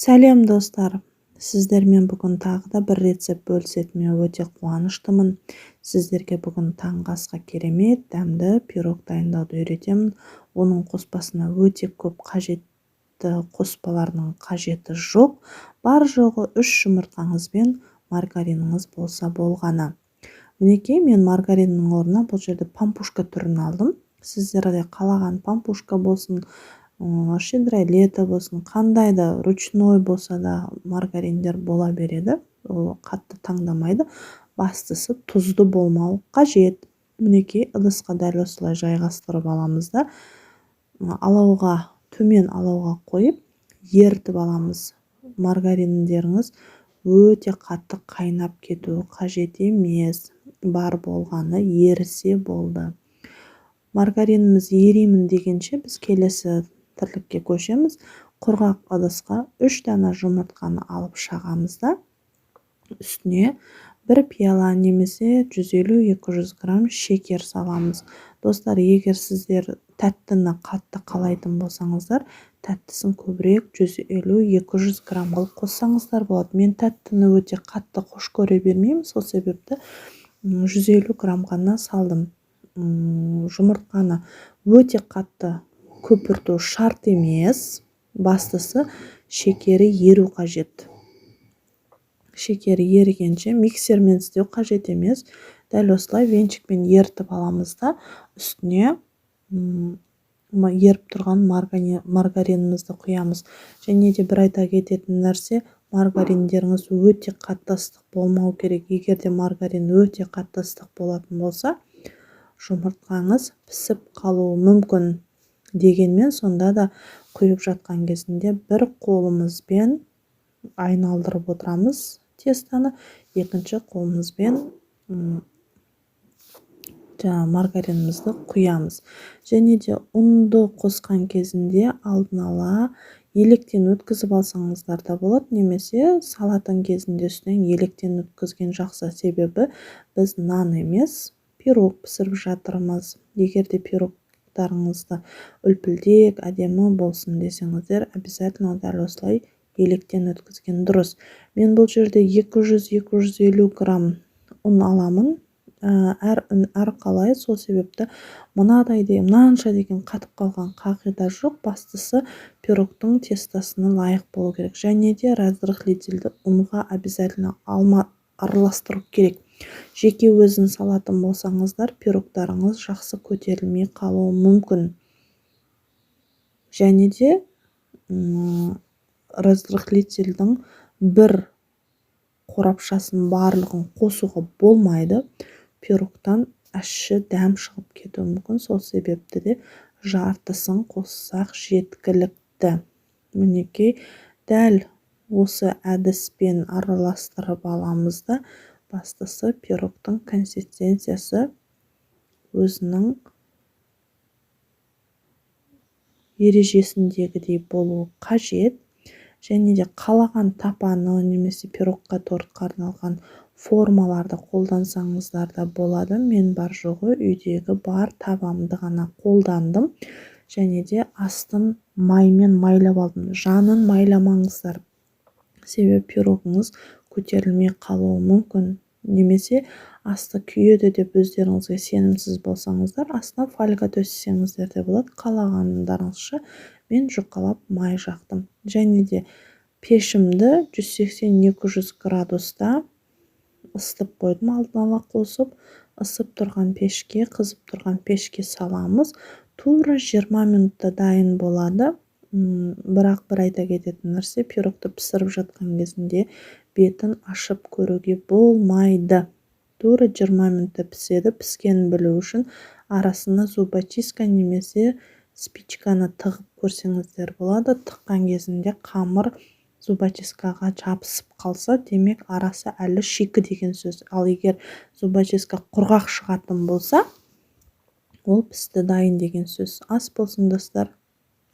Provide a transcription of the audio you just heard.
Сәлем достар. Сіздермен бүгін тағы да бір рецепт бөлісетіме өте қуаныштымын. Сіздерге бүгін таңғы асқа керемет дәмді пирог дайындауды үйретемін. Оның қоспасына өте көп қажетті қоспаларының қажеті жоқ. Бар жоғы 3 жұмыртқаңыз бен маргариніңіз болса болғаны. Мінекей, мен маргариннің орнына бұл жерде пампушка түрін алдым. Сіздерде қалаған пампушка болсын, щедрое лето болсын, қандай да ручной болса да маргариндер бола береді. Ол қатты таңдамайды. Бастысы тұзды болмау қажет. Мінекей, ыдысқа дәл осылай жайғастырып аламыз да, төмен алауға қойып, ертіп аламыз. Маргариндеріңіз өте қатты қайнап кетуі қажет емес. Бар болғаны ерісе болды. Маргариніміз еримін дегенше біз келесі тірлікке көшеміз. Құрғақ ыдысқа 3 дана жұмыртқаны алып шағамыз да, үстіне 1 пиала немесе 150-200 грамм шекер саламыз. Достар, егер сіздер тәттіні қатты қалайтын болсаңыздар, тәттісін көбірек 150-200 грамм қылып қоссаңыздар болады. Мен тәттіні өте қатты қош көре бермеймін, сол себепті 150 грамм ғана салдым. Жұмыртқаны өте қатты көпірту шарт емес. Бастысы шекері еру қажет. Шекері ерігенше миксермен істеу қажет емес. Дәл осылай венчикпен ертіп аламыз да, үстіне еріп тұрған маргаринімізді құямыз. Және де бір айта кететін нәрсе, маргариндеріңіз өте қатты ыстық болмау керек. Егер де маргарин өте қатты ыстық болатын болса, жұмыртқаңыз пісіп қалуы мүмкін. Дегенмен сонда да құйып жатқан кезінде бір қолымызбен айналдырып отырамыз тестаны, екінші қолымызбен маргаринімізді құямыз. Және де ұнды қосқан кезінде алдын ала електен өткізіп алсаңыздар да болады, немесе салатын кезінде үстінен електен өткізген жақсы. Себебі біз нан емес, пирог пісіріп жатырмыз. Егер де пирогтарыңызды үлпілдек, әдемі болсын десеңіздер, обязательно дәл осылай електен өткізген дұрыс. Мен бұл жерде 200-250 грамм ұн аламын. Әр үн әр қалай, сол себепті мынанша деген қатып қалған қағида жоқ. Бастысы пирогтың тестасына лайық болу керек. Және де разрыхлительді ұнға обязательно араластыру керек. Жеке өзін салатын болсаңыздар, пирогтарыңыз жақсы көтерілмей қалуы мүмкін. Және де разрыхлительдің бір қорапшасын барлығын қосуға болмайды. Пирогтан ащы дәм шығып кетуі мүмкін. Сол себепті де жартысын қоссақ жеткілікті. Мінекей, дәл осы әдіспен араластырып аламыз да, бастысы пирогтың консистенциясы өзінің ережесіндегідей болуы қажет. Және де қалаған тапаны немесе пирогқа, тортқа арналған формаларды қолдансаңыздар да болады. Мен бар жоғы үйдегі бар табамды ғана қолдандым. Және де астын маймен майлап алдым. Жанын майламаңыздар. Себебі пирогыңыз көтерілмей қалуы мүмкін. Немесе асты күйеді деп өздеріңізге сенімсіз болсаңыздар, астына фольга төсесеңіздер де болады. Қалағандарыңызша мен жұқалап май жақтым. Және де пешімді 180-200 градуста ысытып қойдым. Алдын ала қосып, ысып тұрған пешке, қызып тұрған пешке саламыз. Тура 20 минутта дайын болады. Бірақ бір айта кететін нәрсе, пирогты пісіріп жатқан кезінде бетін ашып көруге болмайды. Тура 20 минутта піседі. Піскенін білу үшін арасына зубочистка немесе спичканы тығып көрсеңіздер болады. Тыққан кезінде қамыр зубочисткаға жабысып қалса, демек арасы әлі шикі деген сөз. Ал егер зубочистка құрғақ шығатын болса, ол пісті дайын деген сөз. Ас болсын достар.